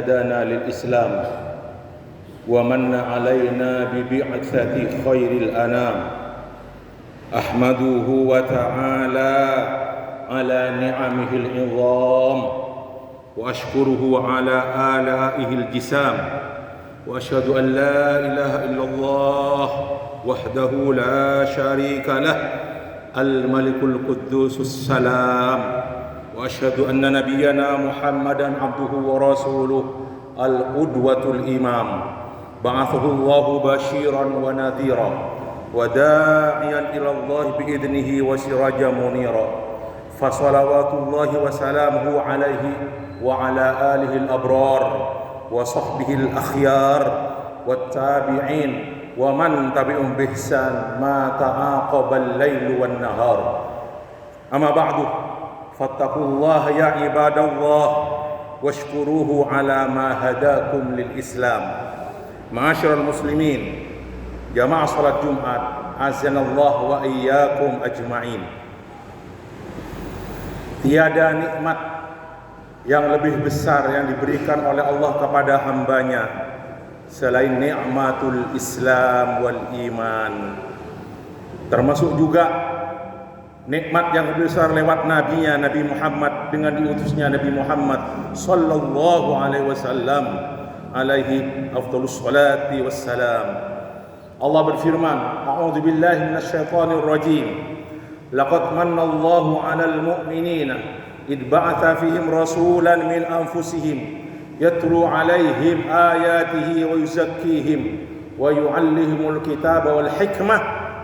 هدانا للإسلام ومن علينا ببعثة خير الأنام. أحمده وتعالى على نعمه العظام وأشكره على آلائه الجسام وأشهد أن لا إله إلا الله وحده لا شريك له الملك القدوس السلام وأشهد أن نبينا محمدا عبده ورسوله القدوة الإمام بعثه الله بشيرا ونذيرا وداعيا إلى الله بإذنه وسراجا منيرا فصلوات الله وسلامه عليه وعلى آله الأبرار وصحبه الأخيار والتابعين ومن تبعهم بإحسان ما تعاقب الليل والنهار. أما بعد فاتقوا الله يا عباد الله واشكروه على ما هداكم للإسلام. معاشر المسلمين jamaah salat Jumat azanallahu wa iyyakum ajma'in. Tiada nikmat yang lebih besar yang diberikan oleh Allah kepada hambanya selain nikmatul Islam wal iman. Termasuk juga nikmat yang lebih besar lewat nabinya Nabi Muhammad dengan diutusnya Nabi Muhammad sallallahu alaihi wasallam alaihi afdhalus salati wassalam. Allah berfirman, A'udzu billahi minasyaitonir rajim. Laqad manna Allahu 'alal mu'minina id ba'atha fihim rasulan min anfusihim yatlu 'alaihim ayatihi wa yuzakkihim wa yu'allimuhumul kitaba wal hikmah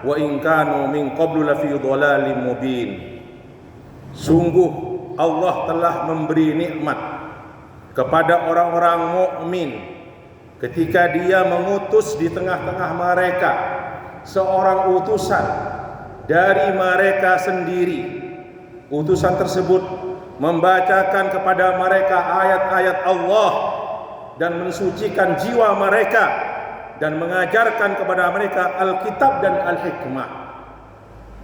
wa in kanu min qablu lafi dhalalin mubin. Sungguh Allah telah memberi nikmat kepada orang-orang mukmin ketika Dia mengutus di tengah-tengah mereka seorang utusan dari mereka sendiri. Utusan tersebut membacakan kepada mereka ayat-ayat Allah dan mensucikan jiwa mereka dan mengajarkan kepada mereka Alkitab dan Al-Hikmah.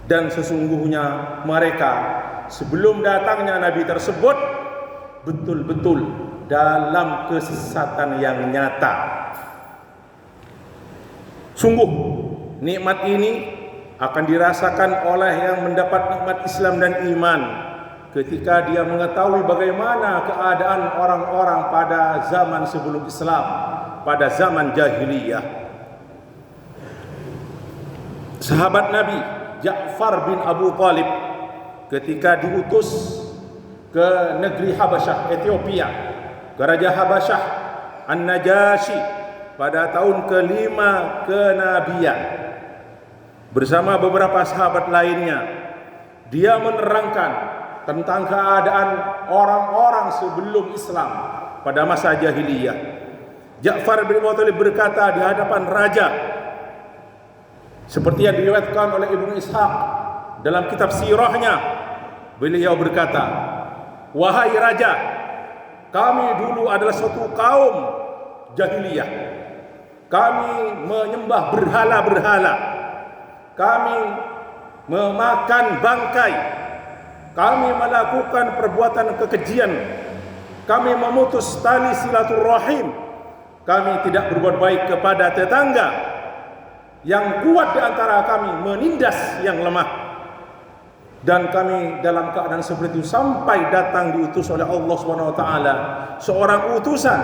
Dan sesungguhnya mereka sebelum datangnya Nabi tersebut betul-betul dalam kesesatan yang nyata. Sungguh nikmat ini akan dirasakan oleh yang mendapat nikmat Islam dan iman ketika dia mengetahui bagaimana keadaan orang-orang pada zaman sebelum Islam, pada zaman jahiliyah. Sahabat Nabi Ja'far bin Abu Thalib ketika diutus ke negeri Habasyah, Ethiopia, ke Raja Habasyah An-Najasyi pada tahun ke-5 kenabian bersama beberapa sahabat lainnya. Dia menerangkan tentang keadaan orang-orang sebelum Islam pada masa jahiliyah. Ja'far bin Abi Thalib berkata di hadapan raja seperti yang diriwayatkan oleh Ibnu Ishaq dalam kitab sirahnya. Beliau berkata, "Wahai raja, kami dulu adalah suatu kaum jahiliyah. Kami menyembah berhala-berhala. Kami memakan bangkai. Kami melakukan perbuatan kekejian. Kami memutus tali silaturahim. Kami tidak berbuat baik kepada tetangga. Yang kuat di antara kami menindas yang lemah. Dan kami dalam keadaan seperti itu sampai datang diutus oleh Allah SWT seorang utusan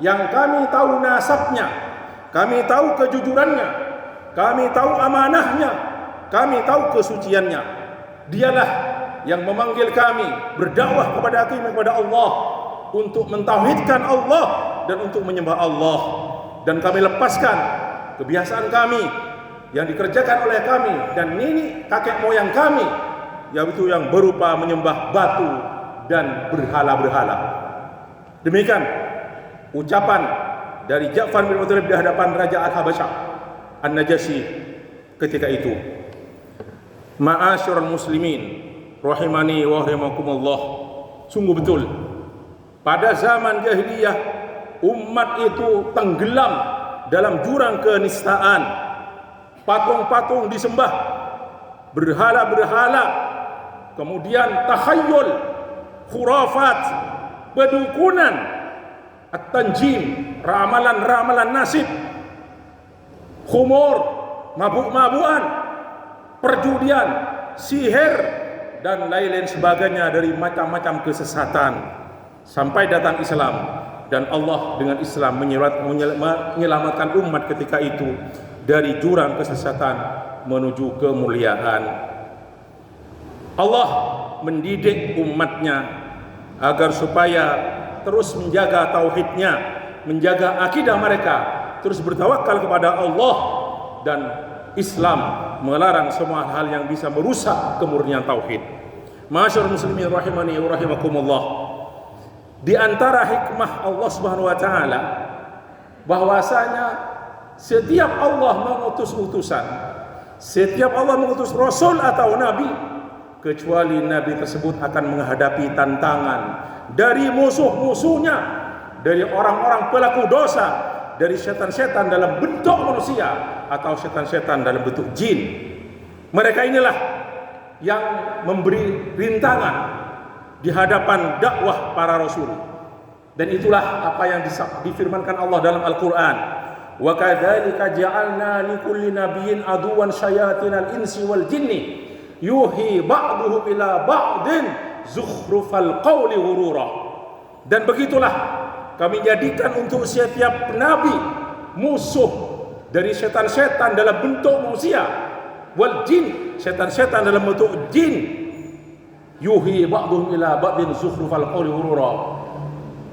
yang kami tahu nasabnya, kami tahu kejujurannya, kami tahu amanahnya, kami tahu kesuciannya. Dialah yang memanggil kami berdakwah kepada Allah untuk mentauhidkan Allah dan untuk menyembah Allah. Dan kami lepaskan kebiasaan kami yang dikerjakan oleh kami dan nenek kakek moyang kami, yaitu yang berupa menyembah batu dan berhala-berhala." Demikian ucapan dari Ja'far bin Abi Thalib di hadapan Raja Al-Habasyah An-Najasyi ketika itu. Ma'asyiral muslimin rahimani wa rahimakumullah. Sungguh betul pada zaman jahiliyah umat itu tenggelam dalam jurang kenistaan. Patung-patung disembah, berhala-berhala, kemudian takhayul, khurafat, pedukunan at-tanjim, ramalan-ramalan nasib, khumur, mabuk-mabukan, perjudian, sihir, dan lain-lain sebagainya dari macam-macam kesesatan. Sampai datang Islam, dan Allah dengan Islam menyelamatkan umat ketika itu dari jurang kesesatan menuju kemuliaan. Allah mendidik umatnya agar supaya terus menjaga tauhidnya, menjaga akidah mereka, terus bertawakal kepada Allah, dan Islam melarang semua hal yang bisa merusak kemurnian tauhid. Masyaallah muslimin rahimani wa rahimakumullah. Di antara hikmah Allah Subhanahu wa taala bahwasanya setiap Allah mengutus utusan, setiap Allah mengutus rasul atau nabi, kecuali nabi tersebut akan menghadapi tantangan dari musuh-musuhnya, dari orang-orang pelaku dosa, dari setan-setan dalam bentuk manusia atau setan-setan dalam bentuk jin. Mereka inilah yang memberi rintangan di hadapan dakwah para rasul. Dan itulah apa yang difirmankan Allah dalam Al-Qur'an. Wa kadzalika ja'alna likulli nabiyyin aduwan syayatinal insi wal jinni yuhi ba'duhum ila ba'din zukhrufal qawli ghurura. Dan begitulah kami jadikan untuk setiap nabi musuh dari setan-setan dalam bentuk manusia, wal jin, setan-setan dalam bentuk jin, yuhi ba'duhum ila ba'din zukhrufal qawli ghurura.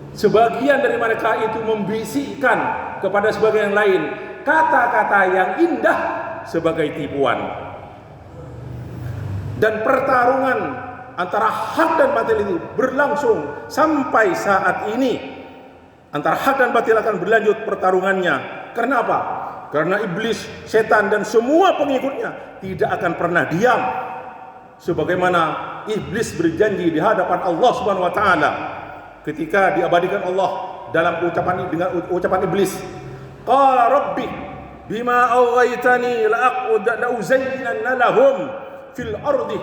Sebagian dari mereka itu membisikkan kepada sebagian lain kata-kata yang indah sebagai tipuan. Dan pertarungan antara hak dan batil itu berlangsung sampai saat ini. Antara hak dan batil akan berlanjut pertarungannya. Karena apa? Karena iblis, setan, dan semua pengikutnya tidak akan pernah diam. Sebagaimana iblis berjanji di hadapan Allah Subhanahu wa taala ketika diabadikan Allah dalam ucapan iblis, qala rabbi bima aghaitani la'uzayyinanna lahum fil ardi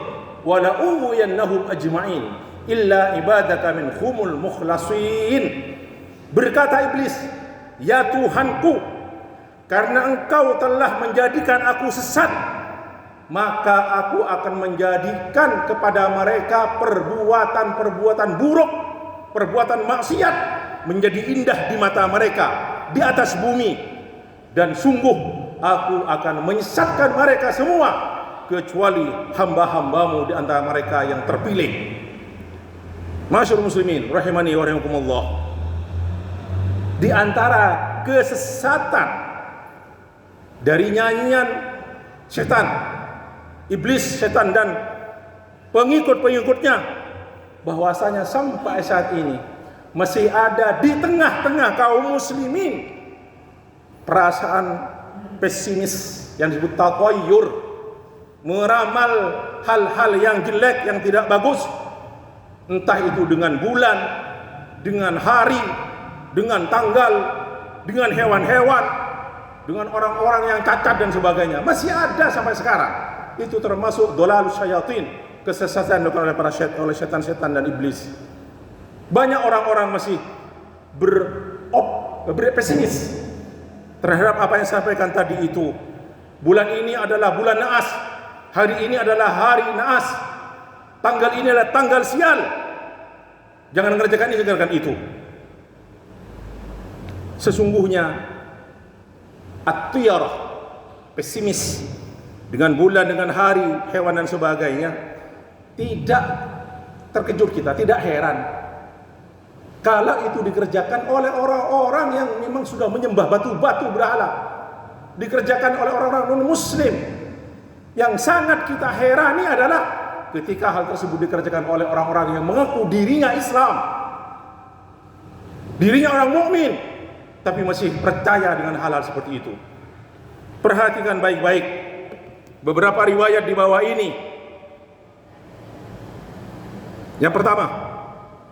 wa la'ughwiyannahum ajma'in illa ibadaka minhumul mukhlasin. Berkata iblis, ya Tuhanku, karena engkau telah menjadikan aku sesat, maka aku akan menjadikan kepada mereka perbuatan-perbuatan buruk, perbuatan maksiat menjadi indah di mata mereka di atas bumi, dan sungguh aku akan menyesatkan mereka semua kecuali hamba-hambamu di antara mereka yang terpilih. Masyaallah muslimin rahimani wa rahimakumullah. Di antara kesesatan dari nyanyian setan, iblis, setan, dan pengikut-pengikutnya, bahwasanya sampai saat ini masih ada di tengah-tengah kaum muslimin perasaan pesimis yang disebut taqayyur, meramal hal-hal yang jelek, yang tidak bagus, entah itu dengan bulan, dengan hari, dengan tanggal, dengan hewan-hewan, dengan orang-orang yang cacat dan sebagainya. Masih ada sampai sekarang. Itu termasuk dolalus syayatin, kesesatan oleh setan-setan dan iblis. Banyak orang-orang masih pesimis terhadap apa yang saya sampaikan tadi itu. Bulan ini adalah bulan naas, hari ini adalah hari naas, tanggal ini adalah tanggal sial. Jangan mengerjakan ini, kerjakan itu. Sesungguhnya at-tiyarah, pesimis dengan bulan, dengan hari, hewan dan sebagainya, tidak terkejut kita, tidak heran kalau itu dikerjakan oleh orang-orang yang memang sudah menyembah batu-batu berhala, dikerjakan oleh orang-orang non-muslim. Yang sangat kita herani adalah ketika hal tersebut dikerjakan oleh orang-orang yang mengaku dirinya Islam, dirinya orang mukmin, tapi masih percaya dengan hal-hal seperti itu. Perhatikan baik-baik beberapa riwayat di bawah ini. Yang pertama,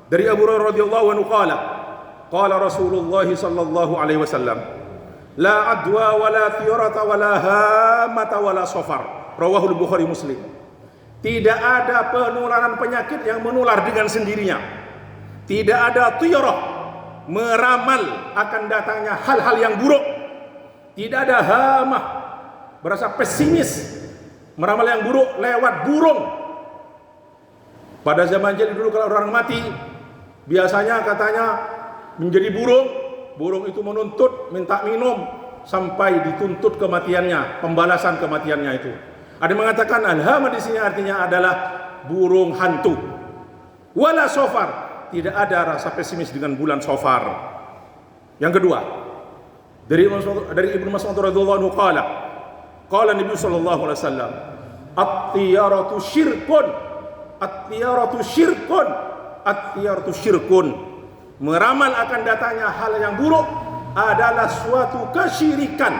dari Abu Hurairah radhiyallahu anhu qala Rasulullah sallallahu alaihi wasallam, la adwa wala thirata wala hamata wala safar. Rawahul Bukhari Muslim. Tidak ada penularan penyakit yang menular dengan sendirinya. Tidak ada thirah, meramal akan datangnya hal-hal yang buruk. Tidak ada hamah, berasa pesimis, meramal yang buruk lewat burung. Pada zaman jahiliyah dulu kalau orang mati, biasanya katanya menjadi burung. Burung itu menuntut, minta minum sampai dituntut kematiannya, pembalasan kematiannya itu. Ada yang mengatakan al-hamah di sini artinya adalah burung hantu. Wala sofar, tidak ada rasa pesimis dengan bulan Sofar. Yang kedua, dari Ibnu Mas'ud radhiyallahu anhu qala Nabi sallallahu alaihi wasallam, at-tiyaratu syirkun, at-tiyaratu syirkun, at-tiyaratu syirkun. Meramal akan datangnya hal yang buruk adalah suatu kesyirikan.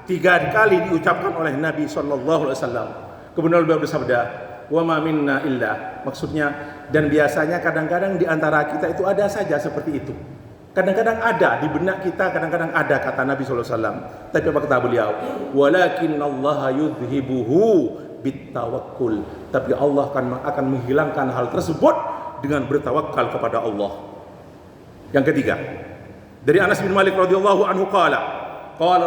3 kali diucapkan oleh Nabi sallallahu alaihi wasallam. Kemudian beliau bersabda, wa ma minna illa, maksudnya, dan biasanya kadang-kadang di antara kita itu ada saja seperti itu. Kadang-kadang ada di benak kita, kadang-kadang ada, kata Nabi sallallahu alaihi wasallam. Tapi apa kata beliau? Walakinallaha yudhibuhu bitawakkul. Tapi Allah akan menghilangkan hal tersebut dengan bertawakal kepada Allah. Yang ketiga, dari Anas bin Malik radhiyallahu anhu qala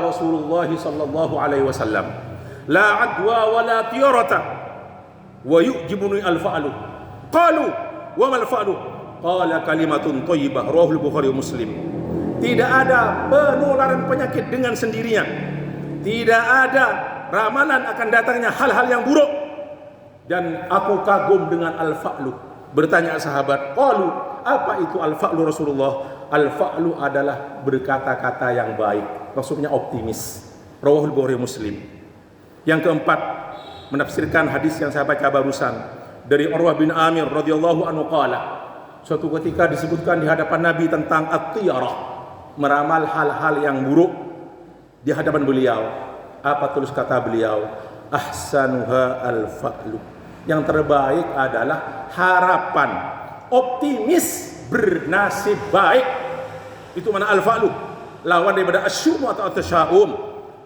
Rasulullah sallallahu alaihi wasallam, la adwa wa la tiyarata wa yu'jibuni al-fa'lu. Qalu wa mal fa'lu? Qala kalimatun thayyibah, rawahu Bukhari wa Muslim. Tidak ada penularan penyakit dengan sendirinya. Tidak ada ramalan akan datangnya hal-hal yang buruk. Dan aku kagum dengan al-fa'lu. Bertanya sahabat, qalu, apa itu al-fa'lu Rasulullah? Al-fa'lu adalah berkata-kata yang baik, maksudnya optimis. Rawahul Bukhari Muslim. Yang keempat, menafsirkan hadis yang saya baca barusan dari Urwah bin Amir radhiyallahu anhu qala, suatu ketika disebutkan di hadapan Nabi tentang at-tiyarah, meramal hal-hal yang buruk di hadapan beliau. Apa tulis kata beliau? Ahsanuha al-fa'lu. Yang terbaik adalah harapan, optimis, bernasib baik. Itu mana al-fa'lu, lawan daripada asyum atau at-tasya'um.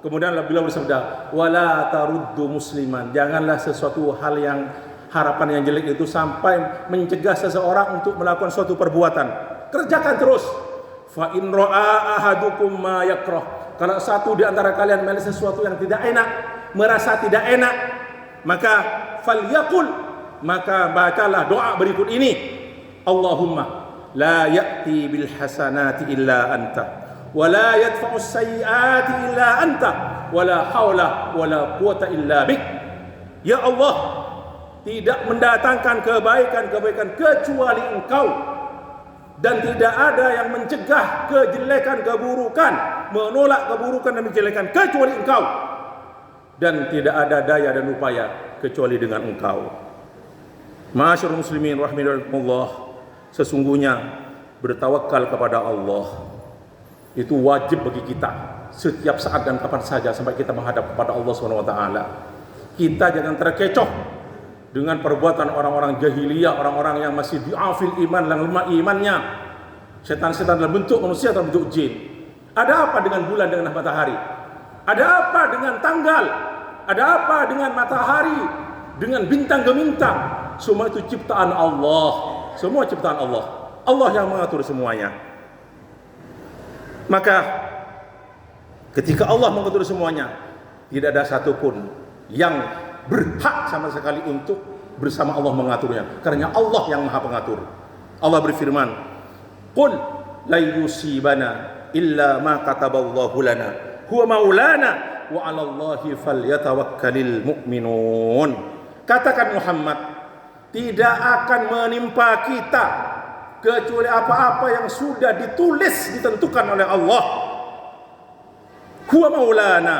Kemudian beliau bersabda, wala taruddu musliman, janganlah sesuatu hal yang harapan yang jelek itu sampai mencegah seseorang untuk melakukan suatu perbuatan. Kerjakan terus. Fa in ra'a ahadukum ma yakrah, kalau satu di antara kalian melihat sesuatu yang tidak enak, merasa tidak enak, maka falyaqul, maka bacalah doa berikut ini, Allahumma la ya'ti bil hasanati illa anta, wa la yadfa'u sayyi'ati illa anta, wa la haula wa la quwata illa bik. Ya Allah, tidak mendatangkan kebaikan-kebaikan kecuali Engkau, dan tidak ada yang mencegah kejelekan, keburukan, menolak keburukan dan kejelekan kecuali Engkau, dan tidak ada daya dan upaya kecuali dengan Engkau. Ma'asyiral muslimin rahimakumullah, sesungguhnya bertawakal kepada Allah itu wajib bagi kita setiap saat dan kapan saja sampai kita menghadap kepada Allah Subhanahu wa taala. Kita jangan terkecoh dengan perbuatan orang-orang jahiliyah, orang-orang yang masih diafil iman, yang lemah imannya. Setan-setan dalam bentuk manusia, dalam bentuk jin. Ada apa dengan bulan, dengan matahari? Ada apa dengan tanggal? Ada apa dengan matahari, dengan bintang gemintang? Semua itu ciptaan Allah. Semua ciptaan Allah. Allah yang mengatur semuanya. Maka ketika Allah mengatur semuanya, tidak ada satupun yang berhak sama sekali untuk bersama Allah mengaturnya, karena Allah yang Maha Pengatur. Allah berfirman, "Qul la yusibana illa ma kataballahu lana, huwa maulana wa 'alallahi falyatawakkalul mu'minun." Katakan Muhammad, tidak akan menimpa kita kecuali apa-apa yang sudah ditulis, ditentukan oleh Allah. Huwa maulana,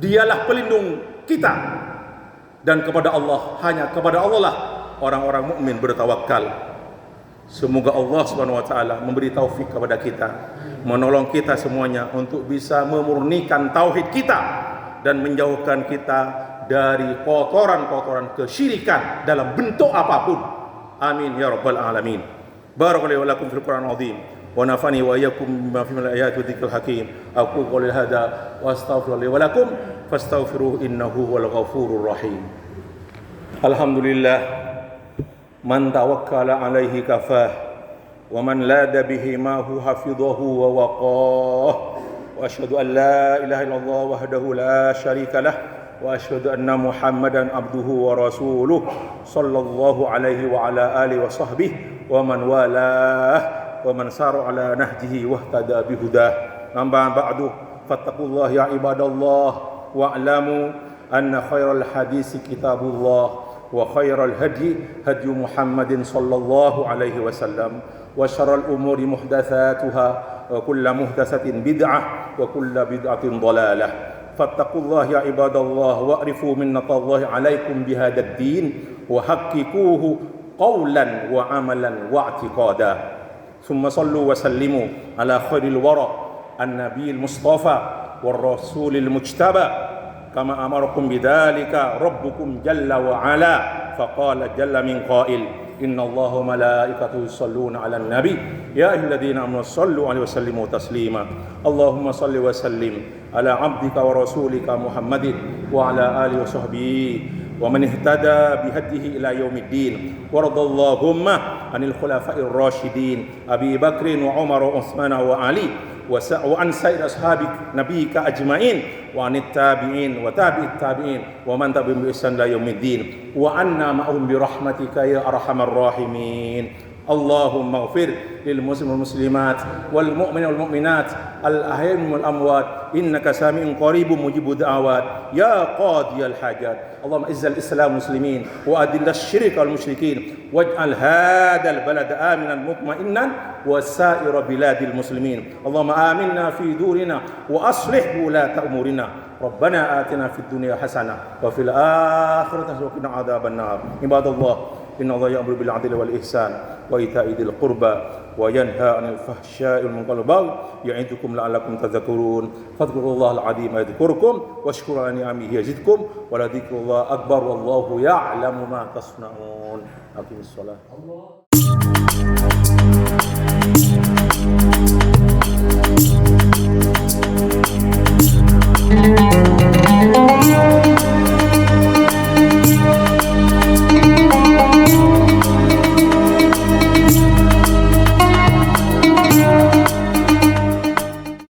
dialah pelindung kita, dan kepada Allah, hanya kepada Allah lah orang-orang mukmin bertawakal. Semoga Allah Subhanahu wa taala memberi taufik kepada kita, menolong kita semuanya untuk bisa memurnikan tauhid kita dan menjauhkan kita dari kotoran-kotoran kesyirikan dalam bentuk apapun. Amin ya rabbal alamin. Barakallahu lakum fil Qur'anil azim wa nafani wa iyyakum bima fihi minal ayati wa dzikril hakim. Aku qouli hadza wa astaghfirullahi wa lakum fastaghfiruhu innahu huwal ghafurur rahim. Alhamdulillah man tawakkala alaihi kafah ومن لاد بهماه حفظه ووقاه وأشهد أن لا إله إلا الله وحده لا شريك له وأشهد أن محمدا عبده ورسوله صلى الله عليه وعلى آله وصحبه ومن والاه ومن سار على نهجه واهتدى بهداه أما بعد فاتقوا الله يا عباد الله واعلموا أن خير الحديث كتاب الله وخير الهدي هدي محمد صلى الله عليه وسلم وشر الأمور محدثاتها وكل محدثة بدعة وكل بدعة ضلالة فاتقوا الله يا عباد الله واعرفوا منة الله عليكم بهذا الدين وحققوه قولا وعملا واعتقادا ثم صلوا وسلموا على خير الورى النبي المصطفى والرسول المجتبى كما أمركم بذلك ربكم جل وعلا فقال جل من قائل إن الله وملائكته يصلون على النبي يا أيها الذين آمنوا صلوا عليه وسلموا تسليما اللهم صل وسلم على عبدك ورسولك محمد وعلى آله وصحبه ومن اهتدى بهديه إلى يوم الدين وارض اللهم عن الخلفاء الراشدين أبي بكر وعمر وعثمان وعلي وعن سائر أصحاب نبيك أجمعين وعن التابعين وتابع التابعين ومن تبعهم بإحسان إلى يوم الدين وعنا معهم برحمتك يا أرحم الراحمين اللهم اغفر للمسلمين والمسلمات والمؤمنين والمؤمنات الأحياء والأموات إنك سميع قريب مجيب الدعوات يا قاضي الحاجات اللهم اعز الإسلام والمسلمين وأذل الشرك والمشركين واجعل هذا البلد آمنا مطمئنا وسائر بلاد المسلمين اللهم آمنا في دورنا وأصلح ولاة أمورنا ربنا آتنا في الدنيا حسنة وفي الآخرة حسنة وقنا عذاب النار عباد الله إن الله يأمر بالعدل والإحسان وإيتاء ذي القربى وينهى عن الفحشاء والمنكر والبغي يعظكم لعلكم تذكرون فاذكروا الله العظيم يذكركم واشكروا على نعمه يزدكم ولذكر الله أكبر والله يعلم ما تصنعون أقيموا الصلاة